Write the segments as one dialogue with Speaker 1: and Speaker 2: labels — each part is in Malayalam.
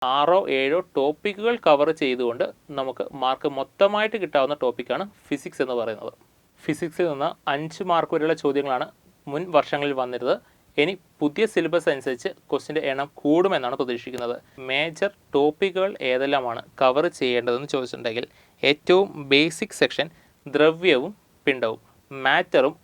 Speaker 1: 6 7 ടോപ്പിക്കുകൾ കവർ ചെയ്തുകൊണ്ട് നമുക്ക് മാർക്ക് മൊത്തമായിട്ട് കിട്ടാവുന്ന ടോപ്പിക്കാണ് ഫിസിക്സ് എന്ന് പറയുന്നത്. ഫിസിക്സിൽ നിന്ന് 5 മാർക്ക് വരെയുള്ള ചോദ്യങ്ങളാണ് മുൻ വർഷങ്ങളിൽ വന്നിരുന്നത്. ഇനി പുതിയ സിലബസ് അനുസരിച്ച് ക്വസ്റ്റിൻ്റെ എണ്ണം കൂടുമെന്നാണ് പ്രതീക്ഷിക്കുന്നത്. മേജർ ടോപ്പിക്കുകൾ ഏതെല്ലാമാണ് കവർ ചെയ്യേണ്ടതെന്ന് ചോദിച്ചിട്ടുണ്ടെങ്കിൽ ഏറ്റവും ബേസിക് സെക്ഷൻ ദ്രവ്യവും പിണ്ഡവും, മാറ്ററും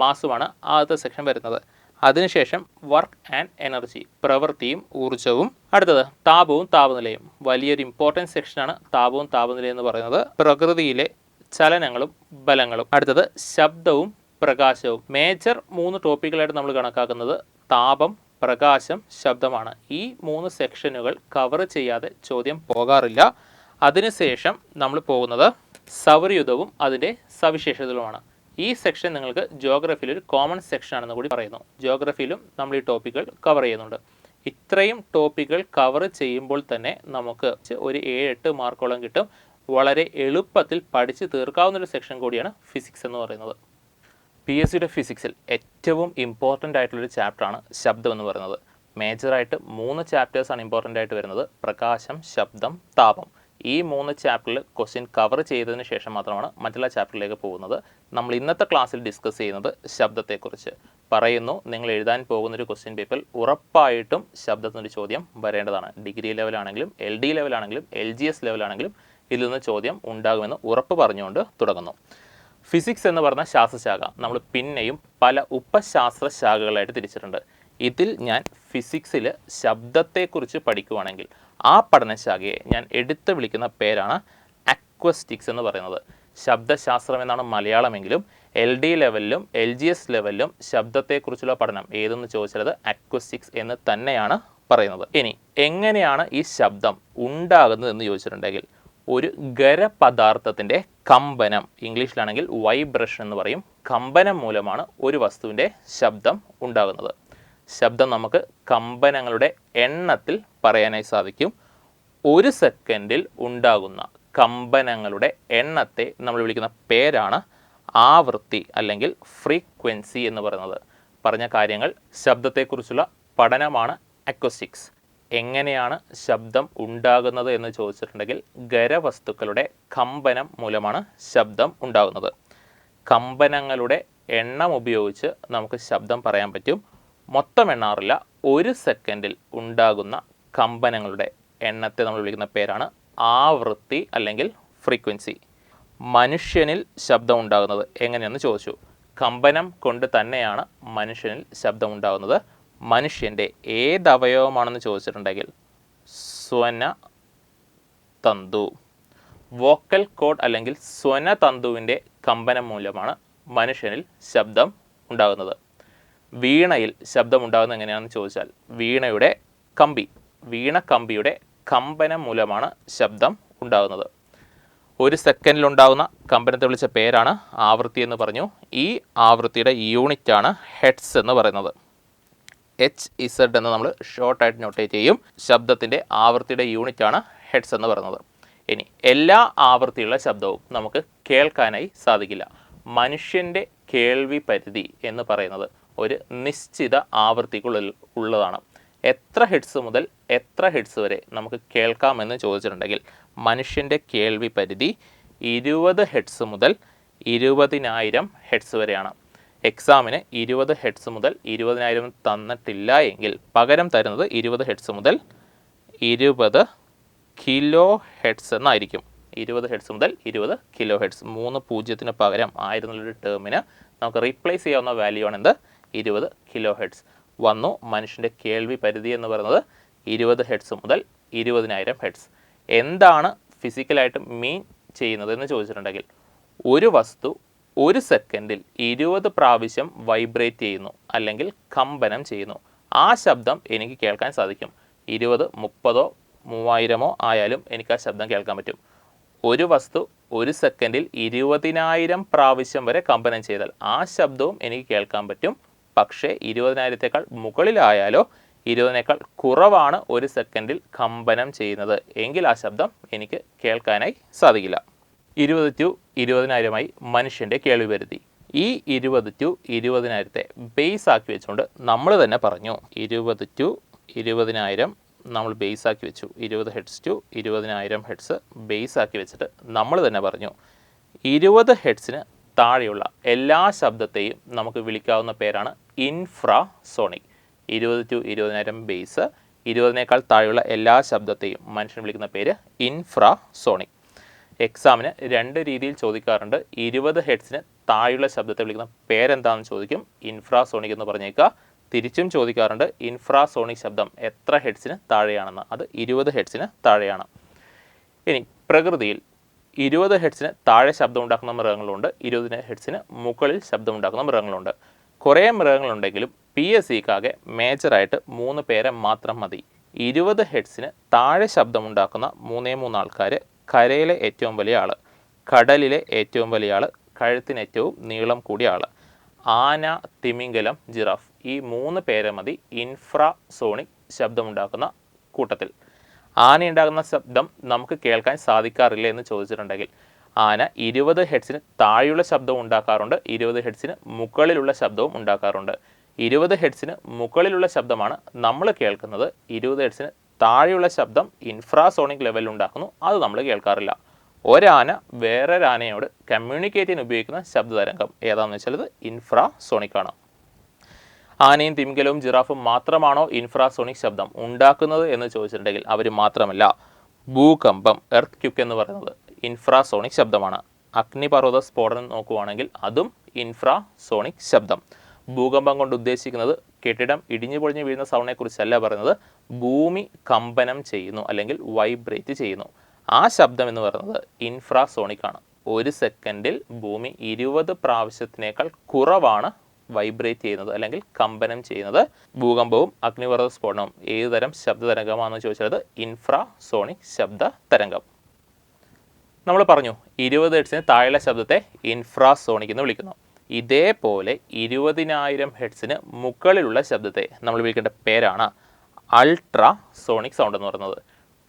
Speaker 1: മാസുമാണ് ആദ്യത്തെ സെക്ഷൻ വരുന്നത്. അതിനുശേഷം വർക്ക് ആൻഡ് എനർജി, പ്രവൃത്തിയും ഊർജവും. അടുത്തത് താപവും താപനിലയും, വലിയൊരു ഇമ്പോർട്ടൻറ്റ് സെക്ഷനാണ് താപവും താപനിലയും എന്ന് പറയുന്നത്. പ്രകൃതിയിലെ ചലനങ്ങളും ബലങ്ങളും. അടുത്തത് ശബ്ദവും പ്രകാശവും. മേജർ 3 ടോപ്പിക്കുകളായിട്ട് നമ്മൾ കണക്കാക്കുന്നത് താപം, പ്രകാശം, ശബ്ദമാണ്. ഈ 3 സെക്ഷനുകൾ കവർ ചെയ്യാതെ ചോദ്യം പോകാറില്ല. അതിനുശേഷം നമ്മൾ പോകുന്നത് സൗരയുധവും അതിൻ്റെ സവിശേഷതകളുമാണ്. ഈ സെക്ഷൻ നിങ്ങൾക്ക് ജിയോഗ്രഫിയിൽ ഒരു കോമൺ സെക്ഷൻ ആണെന്ന് കൂടി പറയുന്നു. ജിയോഗ്രഫിയിലും നമ്മൾ ഈ ടോപ്പിക്കുകൾ കവർ ചെയ്യുന്നുണ്ട്. ഇത്രയും ടോപ്പിക്കുകൾ കവർ ചെയ്യുമ്പോൾ തന്നെ നമുക്ക് ഒരു 7-8 മാർക്കോളം കിട്ടും. വളരെ എളുപ്പത്തിൽ പഠിച്ച് തീർക്കാവുന്നൊരു സെക്ഷൻ കൂടിയാണ് ഫിസിക്സ് എന്ന് പറയുന്നത്. PSCയുടെ ഫിസിക്സിൽ ഏറ്റവും ഇമ്പോർട്ടൻ്റ് ആയിട്ടുള്ളൊരു ചാപ്റ്ററാണ് ശബ്ദം എന്ന് പറയുന്നത്. മേജറായിട്ട് 3 ചാപ്റ്റേഴ്സാണ് ഇമ്പോർട്ടൻ്റ് ആയിട്ട് വരുന്നത്: പ്രകാശം, ശബ്ദം, താപം. ഈ 3 ചാപ്റ്ററിൽ ക്വസ്റ്റ്യൻ കവർ ചെയ്തതിന് ശേഷം മാത്രമാണ് മറ്റുള്ള ചാപ്റ്ററിലേക്ക് പോകുന്നത്. നമ്മൾ ഇന്നത്തെ ക്ലാസ്സിൽ ഡിസ്കസ് ചെയ്യുന്നത് ശബ്ദത്തെക്കുറിച്ച് പറയുന്നു. നിങ്ങൾ എഴുതാൻ പോകുന്നൊരു ക്വസ്റ്റ്യൻ പേപ്പറിൽ ഉറപ്പായിട്ടും ശബ്ദത്തിനൊരു ചോദ്യം വരേണ്ടതാണ്. ഡിഗ്രി ലെവലാണെങ്കിലും LD ലെവലാണെങ്കിലും LGS ലെവലാണെങ്കിലും ഇതിൽ നിന്ന് ചോദ്യം ഉണ്ടാകുമെന്ന് ഉറപ്പ് പറഞ്ഞുകൊണ്ട് തുടങ്ങുന്നു. ഫിസിക്സ് എന്ന് പറഞ്ഞ ശാസ്ത്രശാഖ നമ്മൾ പിന്നെയും പല ഉപശാസ്ത്ര ശാഖകളായിട്ട് തിരിച്ചിട്ടുണ്ട്. ഇതിൽ ഞാൻ ഫിസിക്സിൽ ശബ്ദത്തെക്കുറിച്ച് പഠിക്കുകയാണെങ്കിൽ ആ പഠനശാഖയെ ഞാൻ എടുത്തു വിളിക്കുന്ന പേരാണ് അക്വസ്റ്റിക്സ് എന്ന് പറയുന്നത്. ശബ്ദശാസ്ത്രം എന്നാണ് മലയാളമെങ്കിലും LD ലെവലിലും LGS ലെവലിലും ശബ്ദത്തെക്കുറിച്ചുള്ള പഠനം ഏതെന്ന് ചോദിച്ചാൽ അത് അക്വസ്റ്റിക്സ് എന്ന് തന്നെയാണ് പറയുന്നത്. ഇനി എങ്ങനെയാണ് ഈ ശബ്ദം ഉണ്ടാകുന്നത് എന്ന് ചോദിച്ചിട്ടുണ്ടെങ്കിൽ ഒരു ഖരപദാർത്ഥത്തിൻ്റെ കമ്പനം, ഇംഗ്ലീഷിലാണെങ്കിൽ വൈബ്രേഷൻ എന്ന് പറയും, കമ്പനം മൂലമാണ് ഒരു വസ്തുവിൻ്റെ ശബ്ദം ഉണ്ടാകുന്നത്. ശബ്ദം നമുക്ക് കമ്പനങ്ങളുടെ എണ്ണത്തിൽ പറയാനായി സാധിക്കും. 1 സെക്കൻഡിൽ ഉണ്ടാകുന്ന കമ്പനങ്ങളുടെ എണ്ണത്തെ നമ്മൾ വിളിക്കുന്ന പേരാണ് ആവൃത്തി അല്ലെങ്കിൽ ഫ്രീക്വൻസി എന്ന് പറയുന്നത്. പറഞ്ഞ കാര്യങ്ങൾ ശബ്ദത്തെക്കുറിച്ചുള്ള പഠനമാണ് അക്വസ്റ്റിക്സ്. എങ്ങനെയാണ് ശബ്ദം ഉണ്ടാകുന്നത് എന്ന് ചോദിച്ചിട്ടുണ്ടെങ്കിൽ ഖരവസ്തുക്കളുടെ കമ്പനം മൂലമാണ് ശബ്ദം ഉണ്ടാകുന്നത്. കമ്പനങ്ങളുടെ എണ്ണം ഉപയോഗിച്ച് നമുക്ക് ശബ്ദം പറയാൻ പറ്റും. മൊത്തം എണ്ണാറില്ല. 1 സെക്കൻഡിൽ ഉണ്ടാകുന്ന കമ്പനങ്ങളുടെ എണ്ണത്തെ നമ്മൾ വിളിക്കുന്ന പേരാണ് ആവൃത്തി അല്ലെങ്കിൽ ഫ്രീക്വൻസി. മനുഷ്യനിൽ ശബ്ദം ഉണ്ടാകുന്നത് എങ്ങനെയെന്ന് ചോദിച്ചു. കമ്പനം കൊണ്ട് തന്നെയാണ് മനുഷ്യനിൽ ശബ്ദം ഉണ്ടാകുന്നത്. മനുഷ്യൻ്റെ ഏത് അവയവമാണെന്ന് ചോദിച്ചിട്ടുണ്ടെങ്കിൽ സ്വനതന്തു, വോക്കൽ കോഡ് അല്ലെങ്കിൽ സ്വനതന്തുവിൻ്റെ കമ്പനം മൂലമാണ് മനുഷ്യനിൽ ശബ്ദം ഉണ്ടാകുന്നത്. വീണയിൽ ശബ്ദം ഉണ്ടാകുന്നത് എങ്ങനെയാണെന്ന് ചോദിച്ചാൽ വീണയുടെ കമ്പിയുടെ കമ്പനം മൂലമാണ് ശബ്ദം ഉണ്ടാകുന്നത്. 1 സെക്കൻഡിലുണ്ടാകുന്ന കമ്പനത്തെ വിളിച്ച പേരാണ് ആവൃത്തി എന്ന് പറഞ്ഞു. ഈ ആവൃത്തിയുടെ യൂണിറ്റാണ് ഹെഡ്സ് എന്ന് പറയുന്നത്. HZ എന്ന് നമ്മൾ ഷോർട്ടായിട്ട് നോട്ടേറ്റ് ചെയ്യും. ശബ്ദത്തിൻ്റെ ആവൃത്തിയുടെ യൂണിറ്റാണ് ഹെഡ്സ് എന്ന് പറയുന്നത്. ഇനി എല്ലാ ആവൃത്തിയുള്ള ശബ്ദവും നമുക്ക് കേൾക്കാനായി സാധിക്കില്ല. മനുഷ്യൻ്റെ കേൾവി പരിധി എന്ന് പറയുന്നത് ഒരു നിശ്ചിത ആവൃത്തിക്കുള്ളിൽ ഉള്ളതാണ്. എത്ര ഹെഡ്സ് മുതൽ എത്ര ഹെഡ്സ് വരെ നമുക്ക് കേൾക്കാമെന്ന് ചോദിച്ചിട്ടുണ്ടെങ്കിൽ മനുഷ്യൻ്റെ കേൾവി പരിധി 20 ഹെഡ്സ് മുതൽ 20,000 ഹെഡ്സ് വരെയാണ്. എക്സാമിന് 20 ഹെഡ്സ് മുതൽ 20,000 തന്നിട്ടില്ല എങ്കിൽ പകരം തരുന്നത് 20 ഹെഡ്സ് മുതൽ 20 കിലോ ഹെഡ്സ് എന്നായിരിക്കും. 20 ഹെഡ്സ് മുതൽ 20 കിലോ ഹെഡ്സ്. 3 പൂജ്യത്തിന് പകരം 1000 എന്നുള്ളൊരു ടേമിന് നമുക്ക് റീപ്ലേസ് ചെയ്യാവുന്ന വാല്യൂ ആണ് എന്ത്? 20 കിലോ ഹെഡ്സ് വന്നു. മനുഷ്യൻ്റെ കേൾവി പരിധി എന്ന് പറയുന്നത് 20 ഹെഡ്സ് മുതൽ 20,000 ഹെഡ്സ്. എന്താണ് ഫിസിക്കലായിട്ട് മീൻ ചെയ്യുന്നത് എന്ന് ചോദിച്ചിട്ടുണ്ടെങ്കിൽ ഒരു വസ്തു 1 സെക്കൻഡിൽ 20 പ്രാവശ്യം വൈബ്രേറ്റ് ചെയ്യുന്നു അല്ലെങ്കിൽ കമ്പനം ചെയ്യുന്നു. ആ ശബ്ദം എനിക്ക് കേൾക്കാൻ സാധിക്കും. 20, 30, 3000 ആയാലും എനിക്ക് ആ ശബ്ദം കേൾക്കാൻ പറ്റും. ഒരു വസ്തു 1 സെക്കൻഡിൽ 20,000 പ്രാവശ്യം വരെ കമ്പനം ചെയ്താൽ ആ ശബ്ദവും എനിക്ക് കേൾക്കാൻ പറ്റും. പക്ഷേ 20,000-ത്തേക്കാൾ മുകളിലായാലോ 20-നേക്കാൾ കുറവാണ് 1 സെക്കൻഡിൽ കമ്പനം ചെയ്യുന്നത് എങ്കിൽ ആ ശബ്ദം എനിക്ക് കേൾക്കാനായി സാധിക്കില്ല. 20 to 20,000 മനുഷ്യൻ്റെ കേൾവി പരിധി. ഈ 20 to 20,000 ബേസ് ആക്കി വെച്ചുകൊണ്ട് നമ്മൾ തന്നെ പറഞ്ഞു 20 to 20,000 നമ്മൾ ബേസ് ആക്കി വെച്ചു. 20 ഹെഡ്സ് ടു 20,000 ഹെഡ്സ് ബേസ് ആക്കി വെച്ചിട്ട് നമ്മൾ തന്നെ പറഞ്ഞു 20 ഹെഡ്സിന് താഴെയുള്ള എല്ലാ ശബ്ദത്തെയും നമുക്ക് വിളിക്കാവുന്ന പേരാണ് ഇൻഫ്രാസോണിക്. 20 ടു 20,000 ബേസ്, 20നേക്കാൾ താഴെയുള്ള എല്ലാ ശബ്ദത്തെയും മനുഷ്യൻ വിളിക്കുന്ന പേര് ഇൻഫ്രാസോണിക്. എക്സാമിന് 2 രീതിയിൽ ചോദിക്കാറുണ്ട്. 20 ഹെഡ്സിന് താഴെയുള്ള ശബ്ദത്തെ വിളിക്കുന്ന പേരെന്താണെന്ന് ചോദിക്കും, ഇൻഫ്രാസോണിക് എന്ന് പറഞ്ഞേക്കുക. തിരിച്ചും ചോദിക്കാറുണ്ട് ഇൻഫ്രാസോണിക് ശബ്ദം എത്ര ഹെഡ്സിന് താഴെയാണെന്ന്. അത് 20 ഹെഡ്സിന് താഴെയാണ്. ഇനി പ്രകൃതിയിൽ 20 ഹെഡ്സിന് താഴെ ശബ്ദം ഉണ്ടാക്കുന്ന മൃഗങ്ങളുണ്ട്, 20 ഹെഡ്സിന് മുകളിൽ ശബ്ദം ഉണ്ടാക്കുന്ന മൃഗങ്ങളുണ്ട്. കുറേ മൃഗങ്ങളുണ്ടെങ്കിലും PSCക്കാകെ മേജറായിട്ട് 3 പേരെ മാത്രം മതി. 20 ഹെഡ്സിന് താഴെ ശബ്ദമുണ്ടാക്കുന്ന 3 ആൾക്കാർ: കരയിലെ ഏറ്റവും വലിയ ആൾ, കടലിലെ ഏറ്റവും വലിയ ആൾ, കഴുത്തിന് ഏറ്റവും നീളം കൂടിയ ആൾ. ആന, തിമിംഗലം, ജിറാഫ്, ഈ 3 പേരെ മതി ഇൻഫ്രാസോണിക് ശബ്ദമുണ്ടാക്കുന്ന കൂട്ടത്തിൽ. ആന ഉണ്ടാകുന്ന ശബ്ദം നമുക്ക് കേൾക്കാൻ സാധിക്കാറില്ല എന്ന് ചോദിച്ചിട്ടുണ്ടെങ്കിൽ ആന 20 ഹെഡ്സിന് താഴെയുള്ള ശബ്ദവും ഉണ്ടാക്കാറുണ്ട്, 20 ഹെഡ്സിന് മുകളിലുള്ള ശബ്ദവും ഉണ്ടാക്കാറുണ്ട്. 20 ഹെഡ്സിന് മുകളിലുള്ള ശബ്ദമാണ് നമ്മൾ കേൾക്കുന്നത്. 20 ഹെഡ്സിന് താഴെയുള്ള ശബ്ദം ഇൻഫ്രാസോണിക് ലെവലിൽ ഉണ്ടാക്കുന്നു, അത് നമ്മൾ കേൾക്കാറില്ല. ഒരാന വേറൊരാനയോട് കമ്മ്യൂണിക്കേറ്റ് ചെയ്യാൻ ഉപയോഗിക്കുന്ന ശബ്ദതരംഗം ഏതാണെന്ന് വെച്ചാൽ ഇത് ഇൻഫ്രാസോണിക് ആണ്. ആനയും തിമിംഗലവും ജിറാഫും മാത്രമാണോ ഇൻഫ്രാസോണിക് ശബ്ദം ഉണ്ടാക്കുന്നത് എന്ന് ചോദിച്ചിട്ടുണ്ടെങ്കിൽ അവർ മാത്രമല്ല. ഭൂകമ്പം, എർത്ത് ക്യുക്ക് എന്ന് പറയുന്നത് ഇൻഫ്രാസോണിക് ശബ്ദമാണ്. അഗ്നിപർവ്വത സ്ഫോടനം നോക്കുവാണെങ്കിൽ അതും ഇൻഫ്രാസോണിക് ശബ്ദം. ഭൂകമ്പം കൊണ്ട് ഉദ്ദേശിക്കുന്നത് കെട്ടിടം ഇടിഞ്ഞു പൊളിഞ്ഞു വീഴുന്ന സൗണ്ടിനെ കുറിച്ചല്ല പറയുന്നത്, ഭൂമി കമ്പനം ചെയ്യുന്നു അല്ലെങ്കിൽ വൈബ്രേറ്റ് ചെയ്യുന്നു. ആ ശബ്ദം എന്ന് പറയുന്നത് ഇൻഫ്രാസോണിക് ആണ്. 1 സെക്കൻഡിൽ ഭൂമി 20 പ്രാവശ്യത്തിനേക്കാൾ കുറവാണ് വൈബ്രേറ്റ് ചെയ്യുന്നത് അല്ലെങ്കിൽ കമ്പനം ചെയ്യുന്നത്. ഭൂകമ്പവും അഗ്നിപർവ്വത സ്ഫോടനവും ഏത് തരം ശബ്ദതരംഗമാണെന്ന് ചോദിച്ചത് ഇൻഫ്രാസോണിക് ശബ്ദ തരംഗം. നമ്മൾ പറഞ്ഞു 20 ഹെഡ്സിന് താഴെയുള്ള ശബ്ദത്തെ ഇൻഫ്രാസോണിക് എന്ന് വിളിക്കുന്നു. ഇതേപോലെ 20,000 ഹെഡ്സിന് മുകളിലുള്ള ശബ്ദത്തെ നമ്മൾ വിളിക്കേണ്ട പേരാണ് അൾട്രാസോണിക് സൗണ്ട് എന്ന് പറയുന്നത്.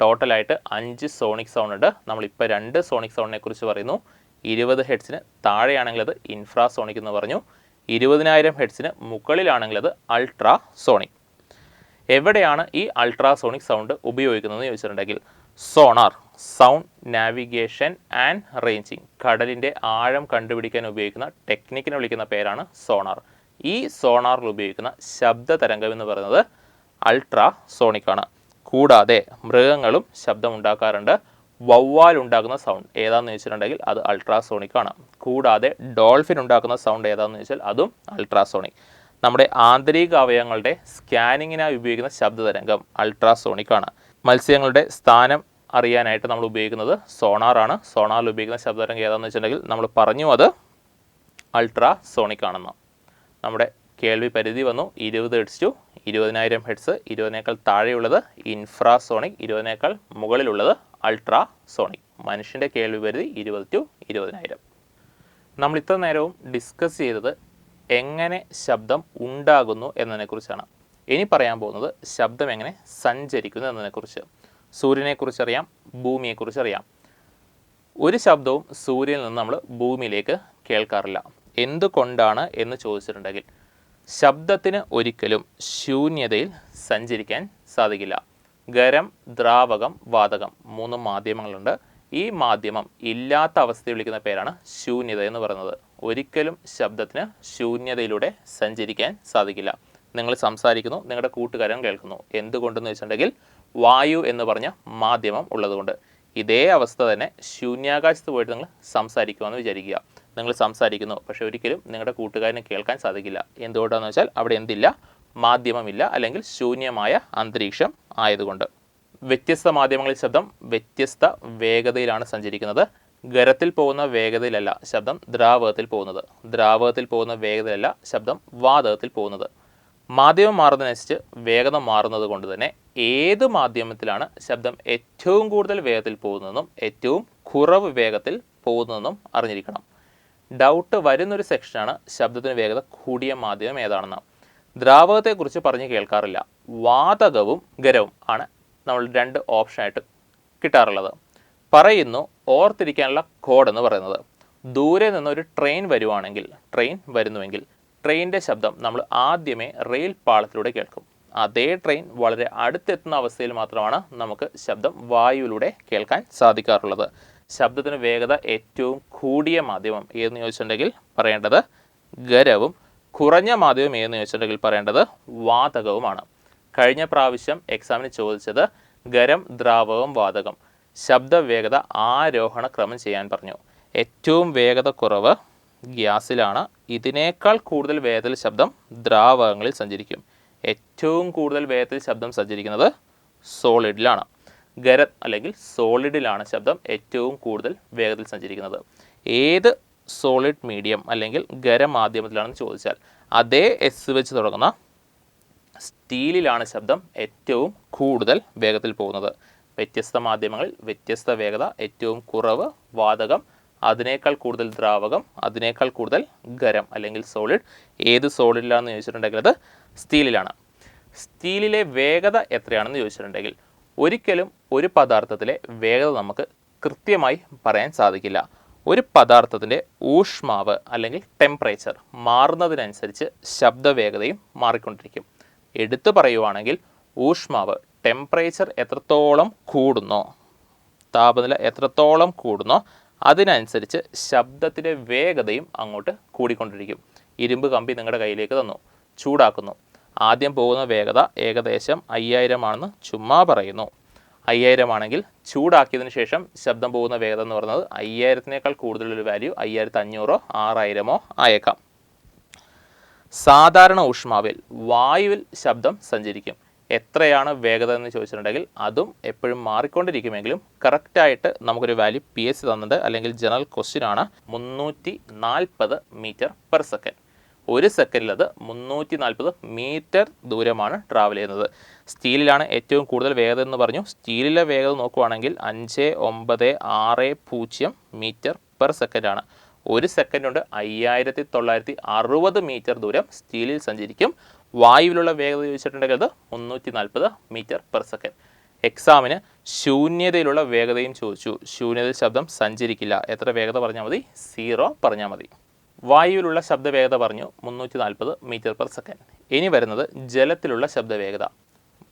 Speaker 1: ടോട്ടലായിട്ട് 5 സോണിക് സൗണ്ട് ഉണ്ട്. നമ്മളിപ്പോൾ 2 സോണിക് സൗണ്ടിനെ കുറിച്ച് പറയുന്നു. 20 ഹെഡ്സിന് താഴെയാണെങ്കിൽ അത് ഇൻഫ്രാസോണിക് എന്ന് പറഞ്ഞു, 20,000 ഹെഡ്സിന് മുകളിലാണെങ്കിൽ അത് അൾട്രാസോണിക്. എവിടെയാണ് ഈ അൾട്രാസോണിക് സൗണ്ട് ഉപയോഗിക്കുന്നതെന്ന് ചോദിച്ചിട്ടുണ്ടെങ്കിൽ sonar, sound navigation and ranging, കടലിൻ്റെ ആഴം കണ്ടുപിടിക്കാൻ ഉപയോഗിക്കുന്ന ടെക്നിക്കിനെ വിളിക്കുന്ന പേരാണ് സോണാർ. ഈ സോണാറിൽ ഉപയോഗിക്കുന്ന ശബ്ദ തരംഗം എന്ന് പറയുന്നത് അൾട്രാസോണിക് ആണ്. കൂടാതെ മൃഗങ്ങളും ശബ്ദം ഉണ്ടാക്കാറുണ്ട്. വവ്വാൽ ഉണ്ടാക്കുന്ന സൗണ്ട് ഏതാണെന്ന് ചോദിച്ചിട്ടുണ്ടെങ്കിൽ അത് അൾട്രാസോണിക് ആണ്. കൂടാതെ ഡോൾഫിൻ ഉണ്ടാക്കുന്ന സൗണ്ട് ഏതാണെന്ന് ചോദിച്ചാൽ അതും അൾട്രാസോണിക്. നമ്മുടെ ആന്തരിക അവയവങ്ങളുടെ സ്കാനിങ്ങിനായി ഉപയോഗിക്കുന്ന ശബ്ദതരംഗം അൾട്രാസോണിക് ആണ്. മത്സ്യങ്ങളുടെ സ്ഥാനം അറിയാനായിട്ട് നമ്മൾ ഉപയോഗിക്കുന്നത് സോണാറാണ്. സോണാറിൽ ഉപയോഗിക്കുന്ന ശബ്ദതരംഗം ഏതാണെന്ന് വെച്ചിട്ടുണ്ടെങ്കിൽ നമ്മൾ പറഞ്ഞു അത് അൾട്രാസോണിക് ആണെന്ന്. നമ്മുടെ കേൾവി പരിധി വന്നു 20 ഹെഡ്സ് ടു 20,000 ഹെഡ്സ്, 20നേക്കാൾ താഴെയുള്ളത് ഇൻഫ്രാസോണിക്, 20നേക്കാൾ മുകളിലുള്ളത് അൾട്രാസോണിക്. മനുഷ്യൻ്റെ കേൾവി പരിധി 20 ടു 20,000. നമ്മൾ ഇത്ര നേരവും ഡിസ്കസ് ചെയ്തത് എങ്ങനെ ശബ്ദം ഉണ്ടാകുന്നു എന്നതിനെക്കുറിച്ചാണ്. ഇനി പറയാൻ പോകുന്നത് ശബ്ദം എങ്ങനെ സഞ്ചരിക്കുന്നു എന്നതിനെക്കുറിച്ച്. സൂര്യനെക്കുറിച്ചറിയാം, ഭൂമിയെക്കുറിച്ചറിയാം. ഒരു ശബ്ദവും സൂര്യനിൽ നിന്ന് നമ്മൾ ഭൂമിയിലേക്ക് കേൾക്കാറില്ല. എന്തുകൊണ്ടാണ് എന്ന് ചോദിച്ചിട്ടുണ്ടെങ്കിൽ ശബ്ദത്തിന് ഒരിക്കലും ശൂന്യതയിൽ സഞ്ചരിക്കാൻ സാധിക്കില്ല. ഖരം, ദ്രാവകം, വാതകം 3 മാധ്യമങ്ങളുണ്ട്. ഈ മാധ്യമം ഇല്ലാത്ത അവസ്ഥയെ വിളിക്കുന്ന പേരാണ് ശൂന്യത എന്ന് പറയുന്നത്. ഒരിക്കലും ശബ്ദത്തിന് ശൂന്യതയിലൂടെ സഞ്ചരിക്കാൻ സാധിക്കില്ല. നിങ്ങൾ സംസാരിക്കുന്നു, നിങ്ങളുടെ കൂട്ടുകാരൻ കേൾക്കുന്നു. എന്തുകൊണ്ടെന്ന് വെച്ചിട്ടുണ്ടെങ്കിൽ വായു എന്ന് പറഞ്ഞ മാധ്യമം ഉള്ളതുകൊണ്ട്. ഇതേ അവസ്ഥ തന്നെ ശൂന്യാകാശത്ത് പോയിട്ട് നിങ്ങൾ സംസാരിക്കുമെന്ന് വിചാരിക്കുക. നിങ്ങൾ സംസാരിക്കുന്നു, പക്ഷെ ഒരിക്കലും നിങ്ങളുടെ കൂട്ടുകാരന് കേൾക്കാൻ സാധിക്കില്ല. എന്തുകൊണ്ടാണെന്ന് വെച്ചാൽ അവിടെ എന്തില്ല, മാധ്യമമില്ല, അല്ലെങ്കിൽ ശൂന്യമായ അന്തരീക്ഷം ആയതുകൊണ്ട്. വ്യത്യസ്ത മാധ്യമങ്ങളിൽ ശബ്ദം വ്യത്യസ്ത വേഗതയിലാണ് സഞ്ചരിക്കുന്നത്. ഖരത്തിൽ പോകുന്ന വേഗതയിലല്ല ശബ്ദം ദ്രാവകത്തിൽ പോകുന്നത്. ദ്രാവകത്തിൽ പോകുന്ന വേഗതയിലല്ല ശബ്ദം വാതകത്തിൽ പോകുന്നത്. മാധ്യമം മാറുന്നതിനനുസരിച്ച് വേഗത മാറുന്നത് കൊണ്ട് തന്നെ ഏത് മാധ്യമത്തിലാണ് ശബ്ദം ഏറ്റവും കൂടുതൽ വേഗത്തിൽ പോകുന്നതെന്നും ഏറ്റവും കുറവ് വേഗത്തിൽ പോകുന്നതെന്നും അറിഞ്ഞിരിക്കണം. ഡൗട്ട് വരുന്നൊരു സെക്ഷനാണ് ശബ്ദത്തിന് വേഗത കൂടിയ മാധ്യമം ഏതാണെന്ന്. ദ്രാവകത്തെക്കുറിച്ച് പറഞ്ഞ് കേൾക്കാറില്ല. വാതകവും ഖരവും ആണ് നമ്മൾ 2 ഓപ്ഷനായിട്ട് കിട്ടാറുള്ളത്. പറയുന്നു ഓർത്തിരിക്കാനുള്ള കോഡ് എന്ന് പറയുന്നത്, ദൂരെ നിന്നൊരു ട്രെയിൻ വരുന്നുവെങ്കിൽ ട്രെയിനിൻ്റെ ശബ്ദം നമ്മൾ ആദ്യമേ റെയിൽ പാളത്തിലൂടെ കേൾക്കും. അതേ ട്രെയിൻ വളരെ അടുത്തെത്തുന്ന അവസ്ഥയിൽ മാത്രമാണ് നമുക്ക് ശബ്ദം വായുവിലൂടെ കേൾക്കാൻ സാധിക്കാറുള്ളത്. ശബ്ദത്തിന് വേഗത ഏറ്റവും കൂടിയ മാധ്യമം ഏതെന്ന് ചോദിച്ചിട്ടുണ്ടെങ്കിൽ പറയേണ്ടത് ഗരവും കുറഞ്ഞ മാധ്യമം ഏതെന്ന് ചോദിച്ചിട്ടുണ്ടെങ്കിൽ പറയേണ്ടത് വാതകവുമാണ്. കഴിഞ്ഞ പ്രാവശ്യം എക്സാമിന് ചോദിച്ചത് ഗരം, ദ്രാവകം, വാതകം. ശബ്ദ വേഗത ആരോഹണ ക്രമം ചെയ്യാൻ പറഞ്ഞു. ഏറ്റവും വേഗത കുറവ് ഗ്യാസിലാണ്. ഇതിനേക്കാൾ കൂടുതൽ വേഗത്തിൽ ശബ്ദം ദ്രാവകങ്ങളിൽ സഞ്ചരിക്കും. ഏറ്റവും കൂടുതൽ വേഗത്തിൽ ശബ്ദം സഞ്ചരിക്കുന്നത് സോളിഡിലാണ്. ഗരം അല്ലെങ്കിൽ സോളിഡിലാണ് ശബ്ദം ഏറ്റവും കൂടുതൽ വേഗത്തിൽ സഞ്ചരിക്കുന്നത്. ഏത് സോളിഡ് മീഡിയം അല്ലെങ്കിൽ ഖര മാധ്യമത്തിലാണെന്ന് ചോദിച്ചാൽ അതേ എസ് വെച്ച് തുടങ്ങുന്ന സ്റ്റീലിലാണ് ശബ്ദം ഏറ്റവും കൂടുതൽ വേഗത്തിൽ പോകുന്നത്. വ്യത്യസ്ത മാധ്യമങ്ങളിൽ വ്യത്യസ്ത വേഗത. ഏറ്റവും കുറവ് വാതകം, അതിനേക്കാൾ കൂടുതൽ ദ്രാവകം, അതിനേക്കാൾ കൂടുതൽ ഖരം അല്ലെങ്കിൽ സോളിഡ്. ഏത് സോളിഡിലാണെന്ന് ചോദിച്ചിട്ടുണ്ടെങ്കിൽ അത് സ്റ്റീലിലാണ്. സ്റ്റീലിലെ വേഗത എത്രയാണെന്ന് ചോദിച്ചിട്ടുണ്ടെങ്കിൽ ഒരിക്കലും ഒരു പദാർത്ഥത്തിലെ വേഗത നമുക്ക് കൃത്യമായി പറയാൻ സാധിക്കില്ല. ഒരു പദാർത്ഥത്തിൻ്റെ ഊഷ്മാവ് അല്ലെങ്കിൽ ടെമ്പറേച്ചർ മാറുന്നതിനനുസരിച്ച് ശബ്ദവേഗതയും മാറിക്കൊണ്ടിരിക്കും. എടുത്തു പറയുവാണെങ്കിൽ ഊഷ്മാവ് ടെമ്പറേച്ചർ എത്രത്തോളം കൂടുന്നോ, താപനില എത്രത്തോളം കൂടുന്നോ അതിനനുസരിച്ച് ശബ്ദത്തിൻ്റെ വേഗതയും അങ്ങോട്ട് കൂടിക്കൊണ്ടിരിക്കും. ഇരുമ്പ് കമ്പി നിങ്ങളുടെ കയ്യിലേക്ക് തന്നു, ചൂടാക്കുന്നു. ആദ്യം പോകുന്ന വേഗത ഏകദേശം 5000 ആണെന്ന് ചുമ്മാ പറയുന്നു. 5000 ആണെങ്കിൽ ചൂടാക്കിയതിന് ശേഷം ശബ്ദം പോകുന്ന വേഗത എന്ന് പറയുന്നത് 5000-നേക്കാൾ കൂടുതലൊരു വാല്യൂ 5500-ഓ 6000-ഓ ആയേക്കാം. സാധാരണ ഊഷ്മാവിൽ വായുവിൽ ശബ്ദം സഞ്ചരിക്കും. എത്രയാണ് വേഗത എന്ന് ചോദിച്ചിട്ടുണ്ടെങ്കിൽ അതും എപ്പോഴും മാറിക്കൊണ്ടിരിക്കുമെങ്കിലും കറക്റ്റായിട്ട് നമുക്കൊരു വാല്യൂ PSC തന്നിട്ടുണ്ട്, അല്ലെങ്കിൽ ജനറൽ ക്വസ്റ്റ്യൻ ആണ്. 340 മീറ്റർ പെർ സെക്കൻഡ്. ഒരു സെക്കൻഡിൽ അത് 340 മീറ്റർ ദൂരമാണ് ട്രാവൽ ചെയ്യുന്നത്. സ്റ്റീലിലാണ് ഏറ്റവും കൂടുതൽ വേഗത എന്ന് പറഞ്ഞു. സ്റ്റീലിലെ വേഗത നോക്കുവാണെങ്കിൽ 5960 മീറ്റർ പെർ സെക്കൻഡാണ്. ഒരു സെക്കൻഡ് കൊണ്ട് 5960 മീറ്റർ ദൂരം സ്റ്റീലിൽ സഞ്ചരിക്കും. വായുവിലുള്ള വേഗത ചോദിച്ചിട്ടുണ്ടെങ്കിൽ അത് 340 മീറ്റർ പെർ സെക്കൻഡ്. എക്സാമിന് ശൂന്യതയിലുള്ള വേഗതയും ചോദിച്ചു. ശൂന്യതയിൽ ശബ്ദം സഞ്ചരിക്കില്ല. എത്ര വേഗത പറഞ്ഞാൽ മതി? 0 പറഞ്ഞാൽ മതി. വായുവിലുള്ള ശബ്ദവേഗത പറഞ്ഞു 340 മീറ്റർ പെർ സെക്കൻഡ്. ഇനി വരുന്നത് ജലത്തിലുള്ള ശബ്ദവേഗത.